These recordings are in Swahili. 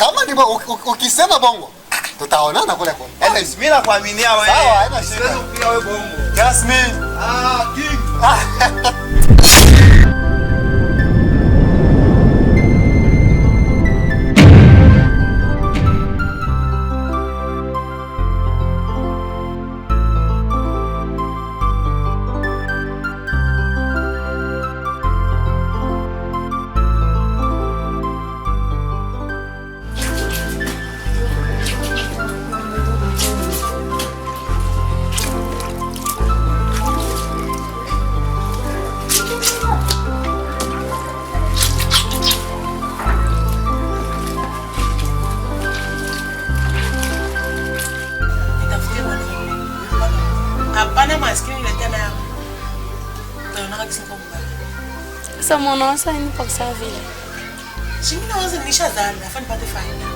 Kama ni ukisema bongo, tutaonana kule kwa. Mimi nakuaminia wewe. Sawa, haina shida. Siwezi kupiga wewe bongo. Trust me. King. Sasa mwana sasa ni kwa sawa vile. Shimi na wazi nisha zana, afani pate faida.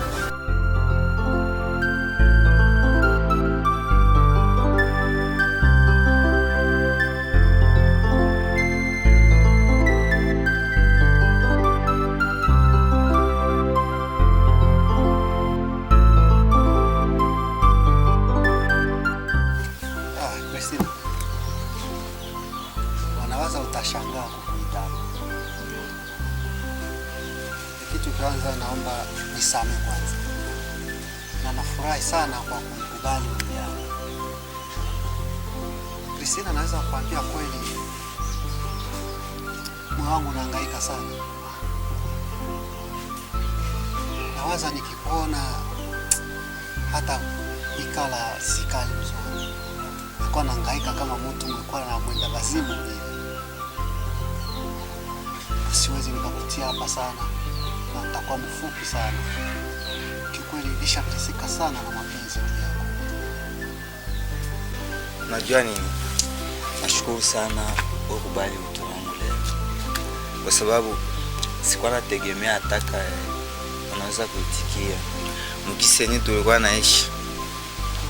Christina. Wanawaza utashangaa kukuita. Kitu kwanza naomba nisamehe kwanza. Na nafurahi sana kwa kukubali ombi yangu. Christina, naweza kuambia kweli moyo wangu unahangaika sana. Nawaza nikikuona hata ikala sikali mzuri. Nilikuwa nahangaika kama mtu mlikuwa na mwenda wazimu vile. Siwezi nikakutia hapa sana. Na nitakuwa mfupi sana. Kikweli nishateseka sana na mapenzi yako. Unajua nini? Nashukuru sana kwa kubali wito wangu leo. Kwa sababu sikuwa nategemea ataka unaweza kuitikia. Mkisenye tulikuwa naishi.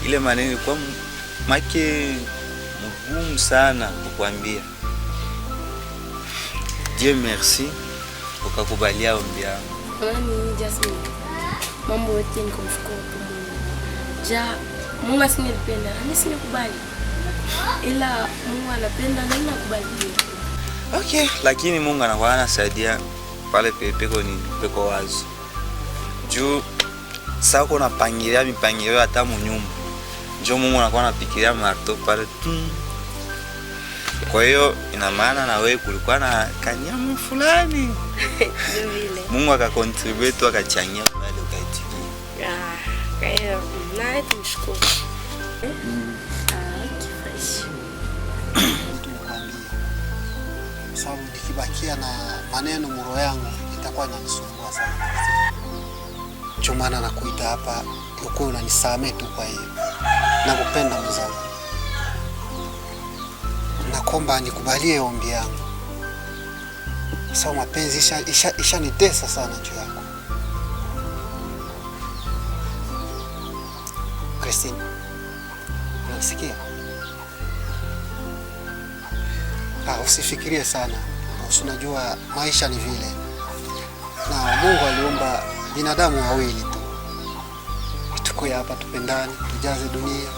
Ile maneno ilikuwa make mgumu sana kukuambia. Dieu merci ukakubalia ombi yangu. Ni Jasmine. Mambo yote ni kumshukuru Mungu. Mungu asinipenda, asinekubali. Ila Mungu anapenda na ninakubali. Okay, lakini Mungu anakuwa anasaidia pale pepeko ni peko wazo. Juu sasa kuna pangilia mipangilio hata munyumba. Njoo Mungu anakuwa anapikiria marto pale. Kwa hiyo ina maana na wewe kulikuwa na kanyamu fulani. Mungu akakontribute akachangia pale ukaitikia. Kwa hiyo naye tumshukuru. Kifresh. Sababu nikibakia na maneno muro yangu itakuwa inanisumbua sana. Ndio maana nakuita hapa uko unanisamehe tu kwa hiyo. Nakupenda mzangu. Nakomba nikubalie ombi yangu. Sababu mapenzi ishanitesa sana juu yako. Christine. Unasikia? Usifikirie sana. Unajua maisha ni vile. Na Mungu aliumba binadamu wawili tu. Tukue hapa tupendane, tujaze dunia,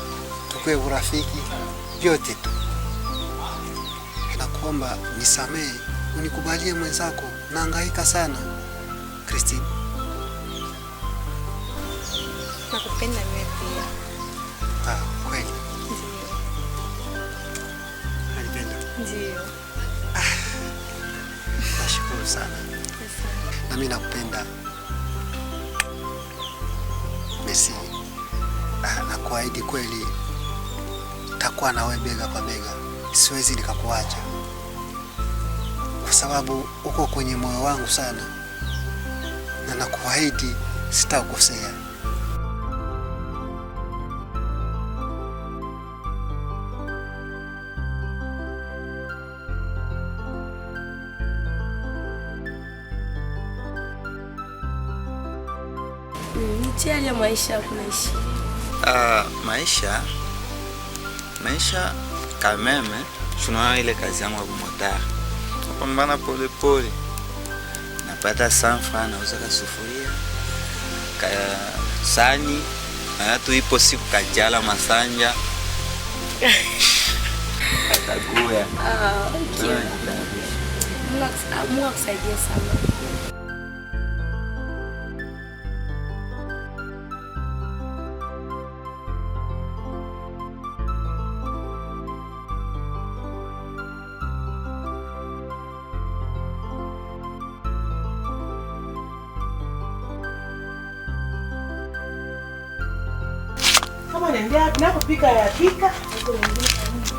tukue urafiki, vyote tu. Nakuomba nisamehe, unikubalie mwenzako, nahangaika sana. Christine. Nakupenda wewe pia. Kweli. Unanipenda? Ndio. Nashukuru sana. Na mimi nakupenda. Messi. Nakuahidi kweli takuwa na wewe bega kwa bega. Siwezi nikakuacha. Kwa sababu uko kwenye moyo wangu sana. Na nakuahidi sitakukosea. Nitia maisha kunaishi. Maisha kameme, tunaona ile kazi yangu ya kumotari. Napambana pole pole. Napata 100 francs nauza sufuria. Sani na tu ipo siku Kajala Masanja atakuya. Okay. Mungu akusaidie sana. Kama nendea napopika ya pika, huko nyingine kwa nini?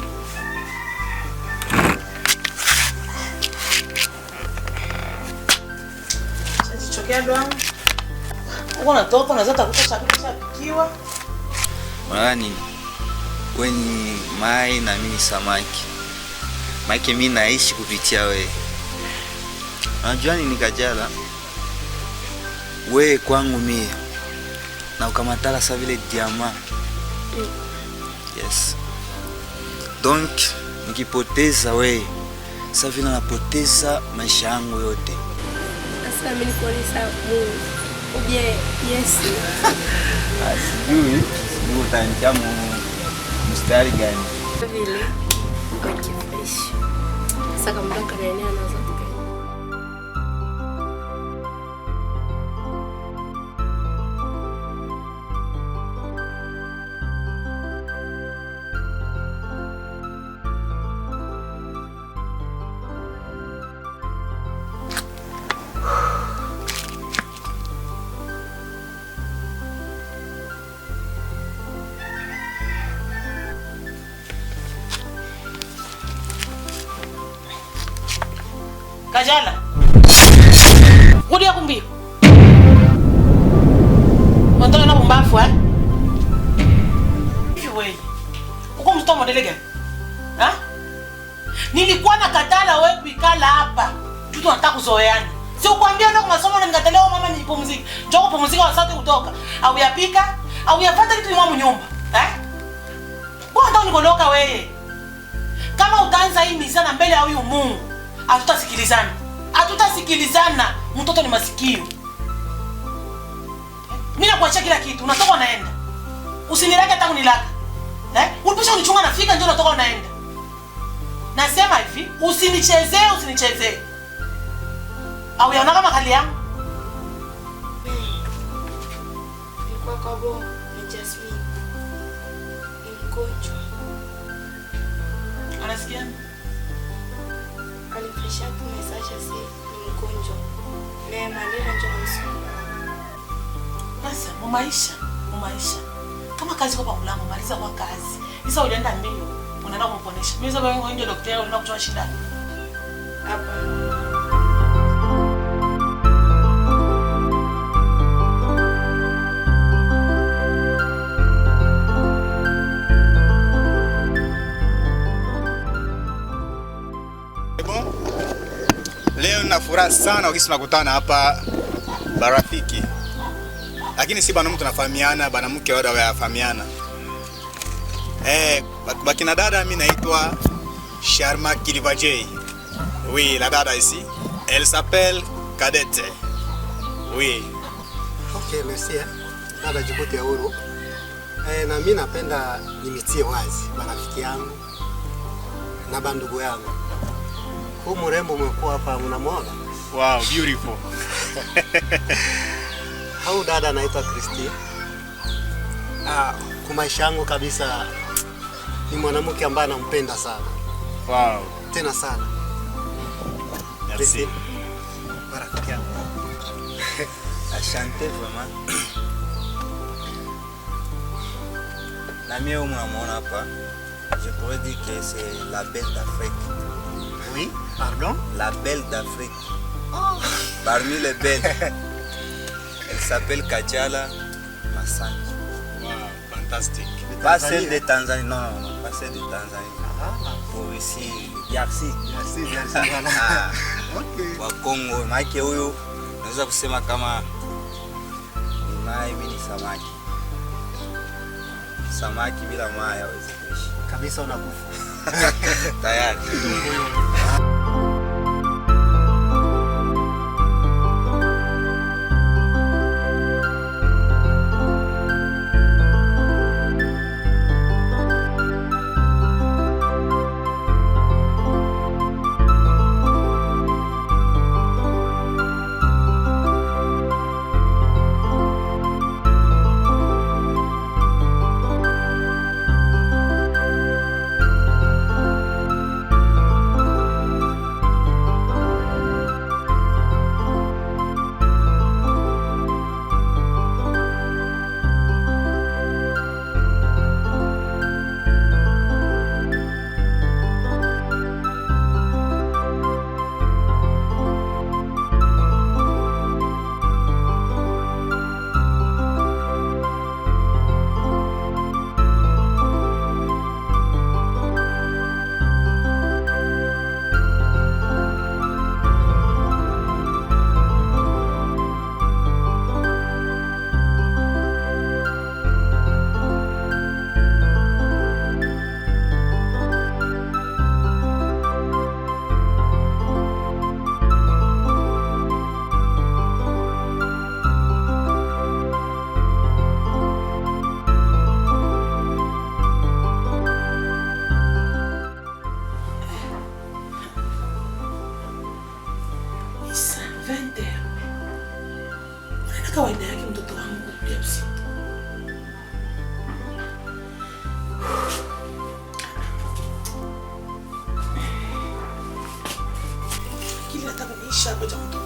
Sasa chokea doang. Uko natoka na zata kuta chakula chapikiwa. Maana nini? Wewe ni mai na mimi samaki. Maana mimi naishi kupitia wewe. Unajua nini Kajala? Wewe kwangu mimi na ukamatala sa vile diamant. Yes. Donc nikipoteza wewe sa vile napoteza maisha yangu yote. Sasa mimi nikuuliza Mungu. Uje Yesu. Sijui utanitia mstari gani? Vile. Okay, fresh. Sasa kama mdoka na eneo nazo. Kajala. Rudi ya kumbio. Wantoka na bumbafu Hivi wewe. Uko mtoto modele gani? Nilikuwa na katala wewe kuikala hapa. Tutu nataka kuzoeana. Si ukwambia ndio masomo na nikatalewa mama nilipumzika. Njoo kupumzika wasate kutoka. Au yapika, au yapata kitu mwa nyumba. Bwana ndio nikoloka wewe. Kama utaanza hii ni sana mbele ya huyu Mungu. Hatutasikilizana. Hatutasikilizana. Mtoto ni masikio. Mimi nakuachia kila kitu. Unatoka unaenda. Usinilake hata kunilaka. Ulipisha unichunga nafika ndio unatoka unaenda. Nasema hivi, usinichezee. Au yaona kama hali yangu? Nilikuwa kabo ni Jasmine. Ni mgonjwa. Anasikia? Alifisha tu message asi ni mgonjwa. Na malaria ndio msumbua. Sasa mumaisha. Kama kazi kwa mlango maliza kwa kazi. Sasa ulienda mbio, unaenda kumponesha. Mimi sasa wewe ndio daktari unaenda kutoa shida. Hapa. Leo nina furaha sana wakati tunakutana hapa barafiki. Lakini si bana mtu tunafahamiana, bana mke wao wafahamiana. Bakina dada mimi naitwa Sharma Kilivajei. Oui, la dada ici. Elle s'appelle Kadete. Oui. Okay, merci. Dada jikuti ya huru. Na mimi napenda nimitie wazi marafiki yangu na bandugu yangu. Huyu mrembo umekuwa hapa mnamwona? Wow, beautiful. Hau dada anaitwa Christine. Kwa maisha yangu kabisa ni mwanamke ambaye nampenda sana. Wow. Tena sana. Merci. Marafiki yangu. Asante vraiment. La mienne où on a pas, je pourrais dire que c'est la belle d'Afrique. Oui, pardon? La belle d'Afrique. Oh. Parmi les belles. Elle s'appelle Kajala Masanja. Wow, fantastique. Pas celle de Tanzanie, non, pas celle de Tanzanie. Pour ici, Yarsi. Merci. Okay. Wa Congo, maiki huyu naweza kusema kama ni mai mimi ni samaki. Samaki bila mai hawezi kuishi. Kabisa unakufa. Tayari. usiku. Kile nataka niisha hapa cha mtu.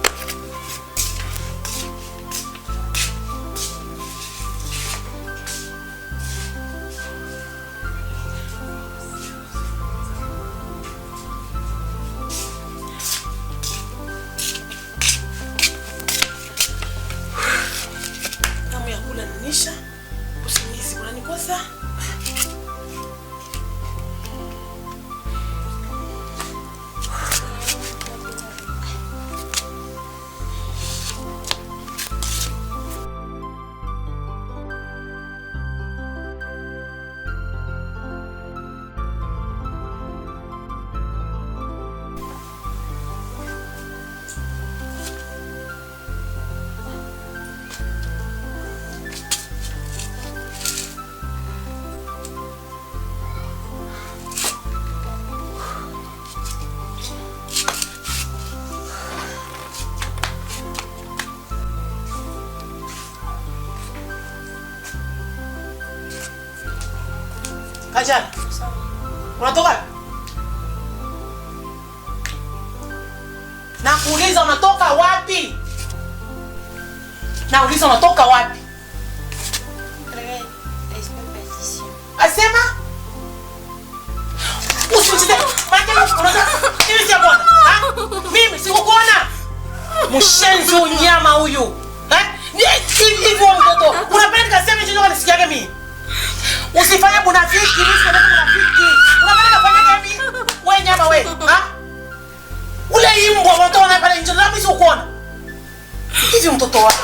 Hamu ya kula nanisha, usingizi unanikosa. Kajala. Unatoka? Nakuuliza unatoka wapi? Nauliza unatoka wapi? Asema? Usichite. Mimi sijakuona. Mimi sikukuona. Mshenzi unyama huyu. Hivyo mtoto. Unapenda kaseme hicho nisikiage mimi. Usifanye munafiki, nisifanye munafiki. Unapenda kufanya mimi? Wewe nyama wewe, Ule imbwa mtoto na pale nje, mimi sikuona. Hivi mtoto wako,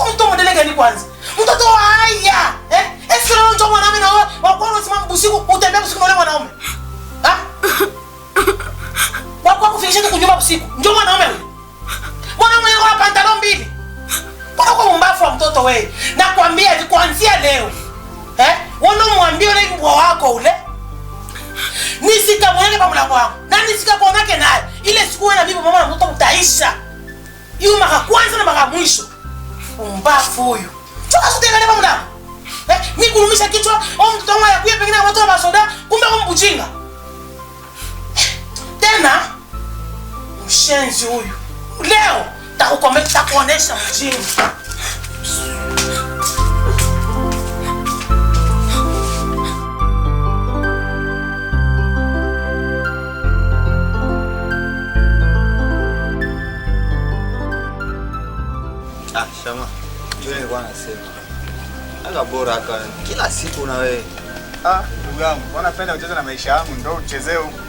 mtoto modele gani kwanza? Mtoto wa haya, Esi leo ndio mwanaume na wewe, wako unasimama usiku, utembea usiku na ule mwanaume. Wako kufikisha tu kunyumba usiku. Ndio mwanaume wewe. Mwanaume ana pantalon mbili. Mbona kwa mbafu wa mtoto wewe? Nakwambia kuanzia leo. Mwambie ule mbwa wako ule. Nisikamuone kwa mlango wangu. Na nisikakuonake naye. Ile siku wewe na bibi mama na mtoto mtaisha. Hiyo mara kwanza na mara mwisho. Mbafu huyu. Choka sote ngale kwa mlango. Mimi kurumisha kichwa au mtoto wangu yakuye pengine watu wa basoda kumbe kwa mbujinga. Tena mshenzi huyu. Leo takukometa kuonesha mjinga. Shama, ndio nilikuwa nasema. Anga bora aka kila siku na wewe. Ndugu yangu, unapenda kucheza na maisha yangu ndio uchezee huko.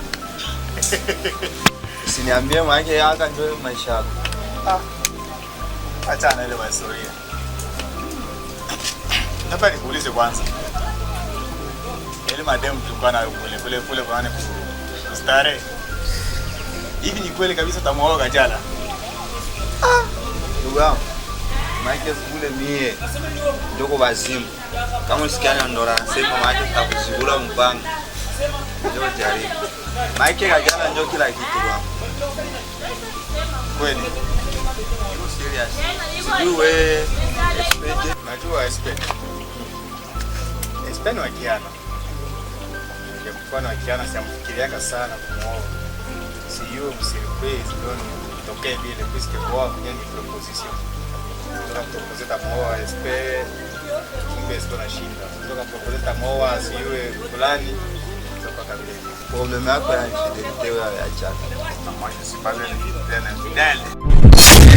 Usiniambie maana yake ndio maisha yako. Acha na ile historia. Hapa nikuulize kwanza. Ile madem tulikuwa nayo kule kwa nani kustare. Hivi ni kweli kabisa tamuoa Kajala? Ndugu yangu. Maana zingule mie ndoko bazimu. Kama usikiana ndora sema maana tutakuzigula mpanga. Ndio jaribu. Maana Kajala ndio kila kitu bwana. Kweli? Iko serious. Sijui wewe expect. Najua expect. Expect wakiana. Kwa wakiana siamfikiriaka sana kumuoa. Sio msurprise ndio tokee vile puisque kwa ni proposition. Toka proposer tamoa espere kumbe sio na shinda. Toka proposer tamoa siwe fulani toka kabisa. Problem yako ya infidelity wewe ya chaka. Moi je suis pas bien fidèle.